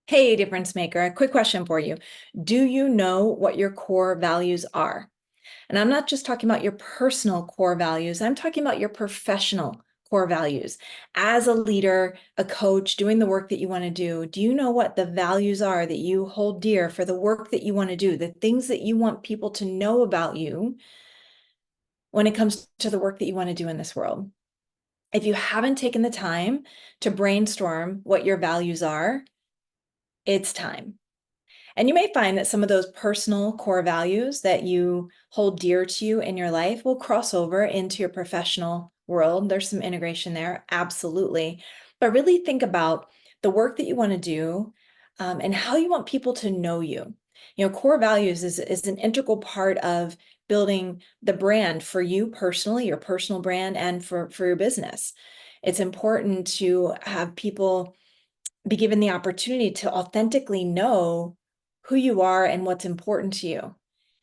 Hey, difference maker, a quick question for you. Do you know what your core values are? And I'm not just talking about your personal core values, I'm talking about your professional core values. As a leader, a coach, doing the work that you want to do you know what the values are that you hold dear for the work that you want to do, the things that you want people to know about you when it comes to the work that you want to do in this world? If you haven't taken the time to brainstorm what your values are, it's time. And you may find that some of those personal core values that you hold dear to you in your life will cross over into your professional world. There's some integration there, absolutely. But really think about the work that you want to do, and how you want people to know you. Core values is an integral part of building the brand for you personally, your personal brand, and for your business. It's important to have people be given the opportunity to authentically know who you are and what's important to you.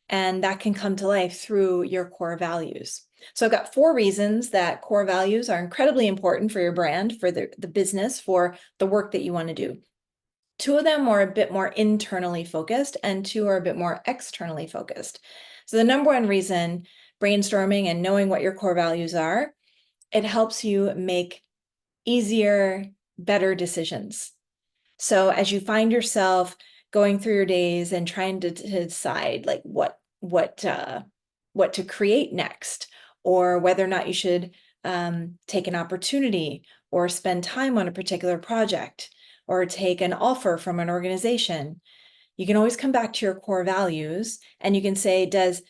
And that can come to life through your core values. So I've got 4 reasons that core values are incredibly important for your brand, for the business, for the work that you want to do. 2 of them are a bit more internally focused, and 2 are a bit more externally focused. So the number one reason, brainstorming and knowing what your core values are, it helps you make easier, better decisions. So as you find yourself going through your days and trying to decide like what to create next, or whether or not you should take an opportunity or spend time on a particular project or take an offer from an organization, you can always come back to your core values and you can say, does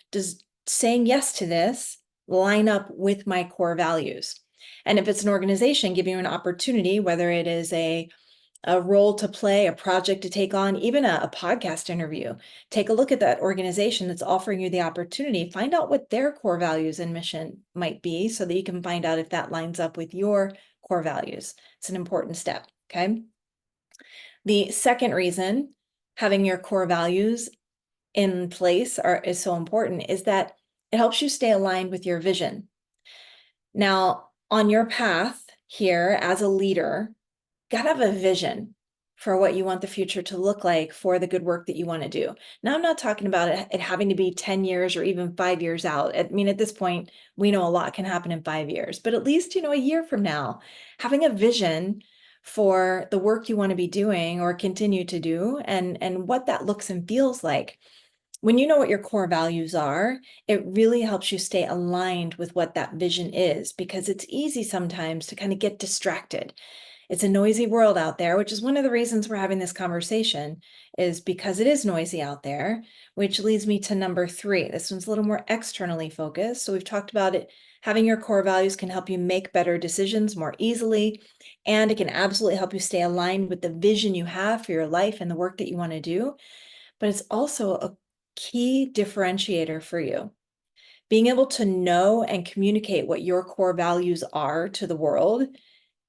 saying yes to this line up with my core values? And if it's an organization giving you an opportunity, whether it is a role to play, a project to take on, even a podcast interview, take a look at that organization that's offering you the opportunity, find out what their core values and mission might be so that you can find out if that lines up with your core values. It's an important step, okay? The second reason having your core values in place is so important is that it helps you stay aligned with your vision. Now, on your path here as a leader, gotta have a vision for what you want the future to look like for the good work that you want to do. Now, I'm not talking about it having to be 10 years or even 5 years out. I mean, at this point, we know a lot can happen in 5 years, but at least, a year from now, having a vision for the work you want to be doing or continue to do, and what that looks and feels like. When you know what your core values are, it really helps you stay aligned with what that vision is, because it's easy sometimes to kind of get distracted. It's a noisy world out there, which is one of the reasons we're having this conversation, is because it is noisy out there, which leads me to number 3. This one's a little more externally focused. So we've talked about it. Having your core values can help you make better decisions more easily, and it can absolutely help you stay aligned with the vision you have for your life and the work that you want to do. But it's also a key differentiator for you. Being able to know and communicate what your core values are to the world,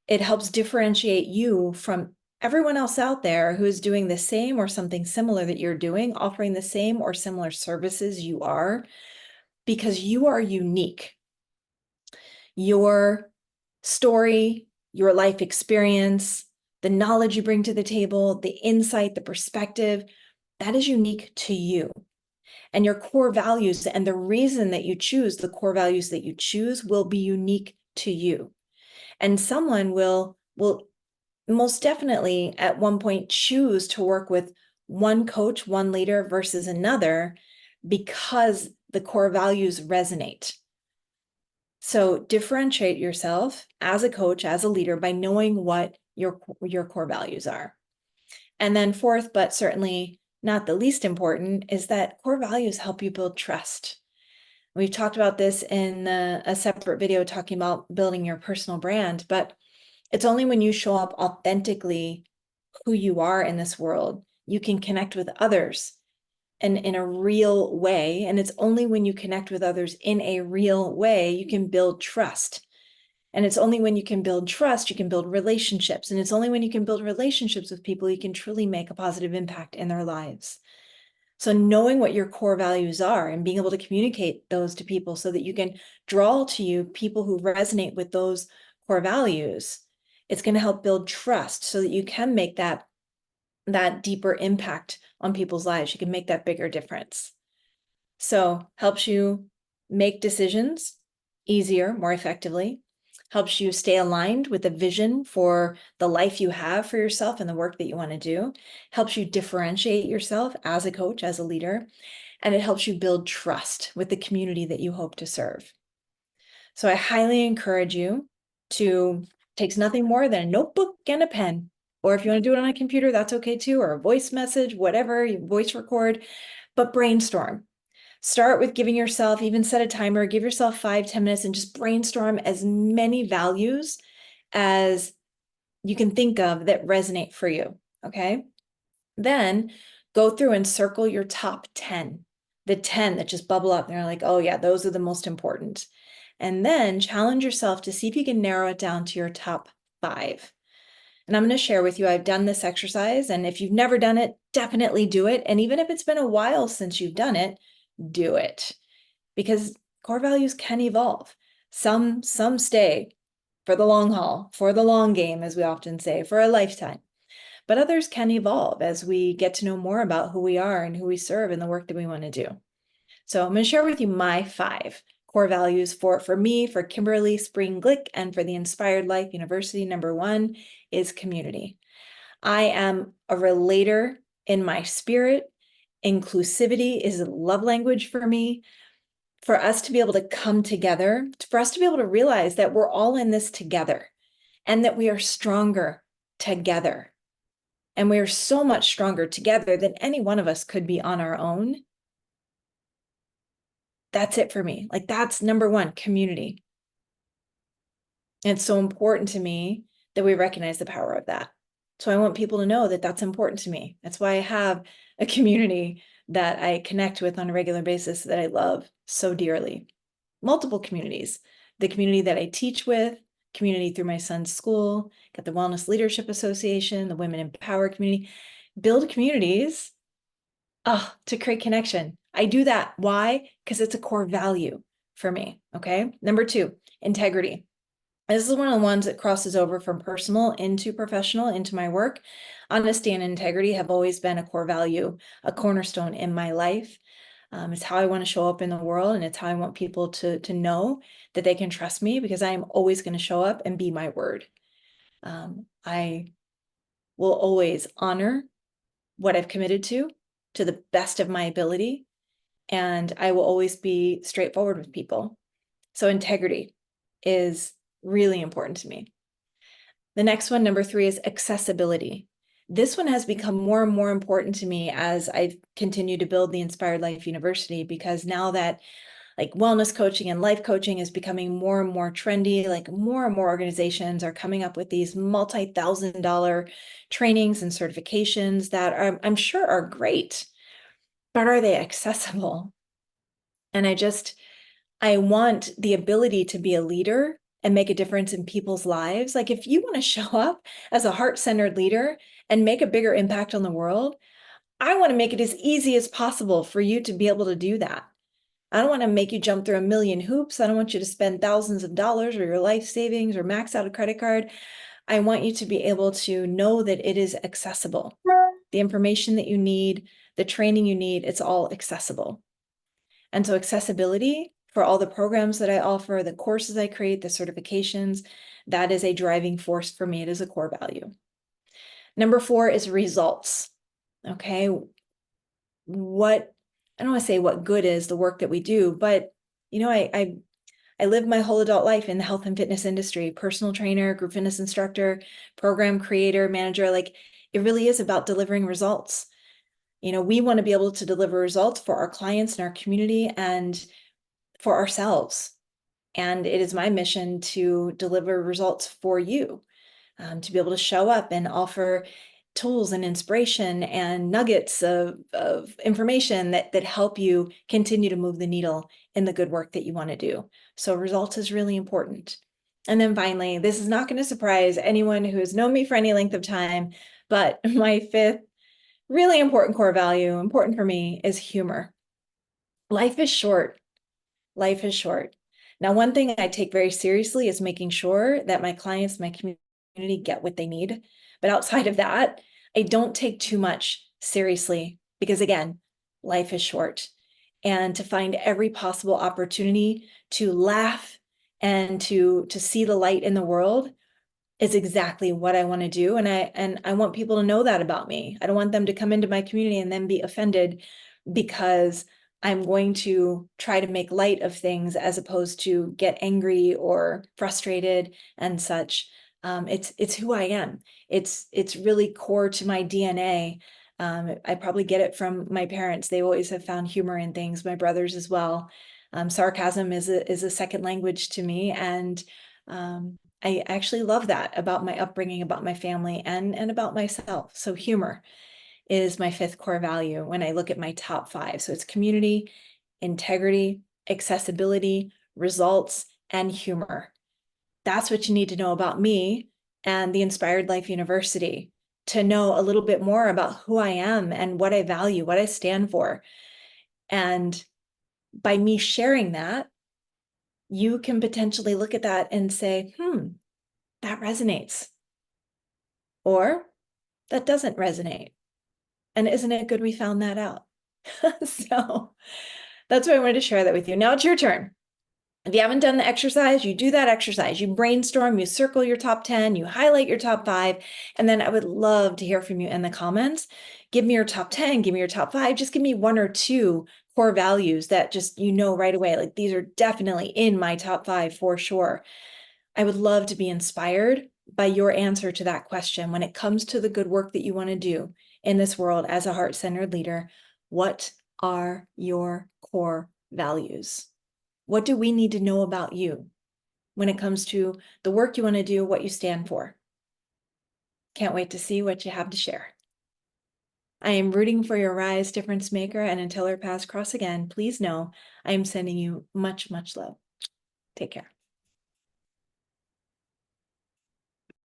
it helps differentiate you from everyone else out there who is doing the same or something similar that you're doing, offering the same or similar services you are, because you are unique. Your story, your life experience, the knowledge you bring to the table, the insight, the perspective, that is unique to you. And your core values and the reason that you choose the core values that you choose will be unique to you. And someone will most definitely at one point choose to work with one coach, one leader versus another, because the core values resonate. So differentiate yourself as a coach, as a leader, by knowing what your core values are. And then fourth, but certainly not the least important, is that core values help you build trust. We've talked about this in a separate video talking about building your personal brand, but it's only when you show up authentically who you are in this world, you can connect with others and in a real way. And it's only when you connect with others in a real way, you can build trust. And it's only when you can build trust, you can build relationships. And it's only when you can build relationships with people, you can truly make a positive impact in their lives. So knowing what your core values are and being able to communicate those to people so that you can draw to you people who resonate with those core values, it's going to help build trust so that you can make that that deeper impact on people's lives. You can make that bigger difference. So helps you make decisions easier, more effectively, helps you stay aligned with the vision for the life you have for yourself and the work that you want to do, helps you differentiate yourself as a coach, as a leader, and it helps you build trust with the community that you hope to serve. So I highly encourage you to takes nothing more than a notebook and a pen, or if you want to do it on a computer, that's okay too, or a voice message, whatever, you voice record, but brainstorm. Start with giving yourself, even set a timer, give yourself 5-10 minutes and just brainstorm as many values as you can think of that resonate for you, okay? Then go through and circle your top 10, the 10 that just bubble up. They're like, oh yeah, those are the most important. And then challenge yourself to see if you can narrow it down to your top 5. And I'm going to share with you, I've done this exercise, and if you've never done it, definitely do it. And even if it's been a while since you've done it, do it. Because core values can evolve. Some stay for the long haul, for the long game, as we often say, for a lifetime. But others can evolve as we get to know more about who we are and who we serve and the work that we want to do. So I'm going to share with you my 5 core values for me, for Kimberly Spreen-Glick, and for the Inspired Life University. Number 1 is community. I am a relator in my spirit. Inclusivity is a love language for me. For us to be able to come together, for us to be able to realize that we're all in this together and that we are stronger together. And we are so much stronger together than any one of us could be on our own. That's it for me. Like, that's number 1, community. And it's so important to me that we recognize the power of that. So I want people to know that that's important to me. That's why I have a community that I connect with on a regular basis that I love so dearly. Multiple communities. The community that I teach with, community through my son's school, got the Wellness Leadership Association, the Women in Power community. Build communities to create connection. I do that. Why? Because it's a core value for me. Okay. Number 2, integrity. This is one of the ones that crosses over from personal into professional, into my work. Honesty and integrity have always been a core value, a cornerstone in my life. It's how I want to show up in the world, and it's how I want people to know that they can trust me, because I am always going to show up and be my word. I will always honor what I've committed to the best of my ability, and I will always be straightforward with people. So integrity is really important to me. The next one, number 3, is accessibility. This one has become more and more important to me as I've continued to build the Inspired Life University, because now that like wellness coaching and life coaching is becoming more and more trendy, like more and more organizations are coming up with these multi-$1,000 trainings and certifications that I'm sure are great, but are they accessible? And I want the ability to be a leader and make a difference in people's lives. Like, if you want to show up as a heart-centered leader and make a bigger impact on the world, I want to make it as easy as possible for you to be able to do that. I don't want to make you jump through a million hoops. I don't want you to spend thousands of dollars or your life savings or max out a credit card. I want you to be able to know that it is accessible. The information that you need, the training you need, it's all accessible. And so accessibility for all the programs that I offer, the courses I create, the certifications, that is a driving force for me. It is a core value. Number 4 is results. Okay. I don't want to say what good is the work that we do, but I lived my whole adult life in the health and fitness industry, personal trainer, group fitness instructor, program creator, manager. Like, it really is about delivering results. We want to be able to deliver results for our clients and our community and for ourselves. And it is my mission to deliver results for you, to be able to show up and offer tools and inspiration and nuggets of information that help you continue to move the needle in the good work that you want to do. So results is really important. And then finally, this is not going to surprise anyone who has known me for any length of time, but my 5th really important core value, important for me, is humor. Life is short. Life is short. Now, one thing I take very seriously is making sure that my clients, my community get what they need. But outside of that, I don't take too much seriously because, again, life is short. And to find every possible opportunity to laugh and to see the light in the world is exactly what I want to do. And I want people to know that about me. I don't want them to come into my community and then be offended because I'm going to try to make light of things as opposed to get angry or frustrated and such. It's who I am. It's really core to my DNA. I probably get it from my parents. They always have found humor in things, my brothers as well. Sarcasm is a second language to me, and I actually love that about my upbringing, about my family, and about myself. So humor is my fifth core value when I look at my top five. So it's community, integrity, accessibility, results, and humor. That's what you need to know about me and the Inspired Life University to know a little bit more about who I am and what I value, what I stand for. And by me sharing that, you can potentially look at that and say, that resonates. Or that doesn't resonate. And isn't it good we found that out? So that's why I wanted to share that with you. Now it's your turn. If you haven't done the exercise, you do that exercise. You brainstorm, you circle your top 10, you highlight your top 5, and then I would love to hear from you in the comments. Give me your top 10, give me your top 5, just give me 1 or 2 core values that just right away, like these are definitely in my top 5 for sure. I would love to be inspired by your answer to that question when it comes to the good work that you want to do in this world as a heart-centered leader. What are your core values? What do we need to know about you when it comes to the work you want to do, what you stand for? Can't wait to see what you have to share. I am rooting for your rise, difference maker, and until our paths cross again, please know I am sending you much, much love. Take care.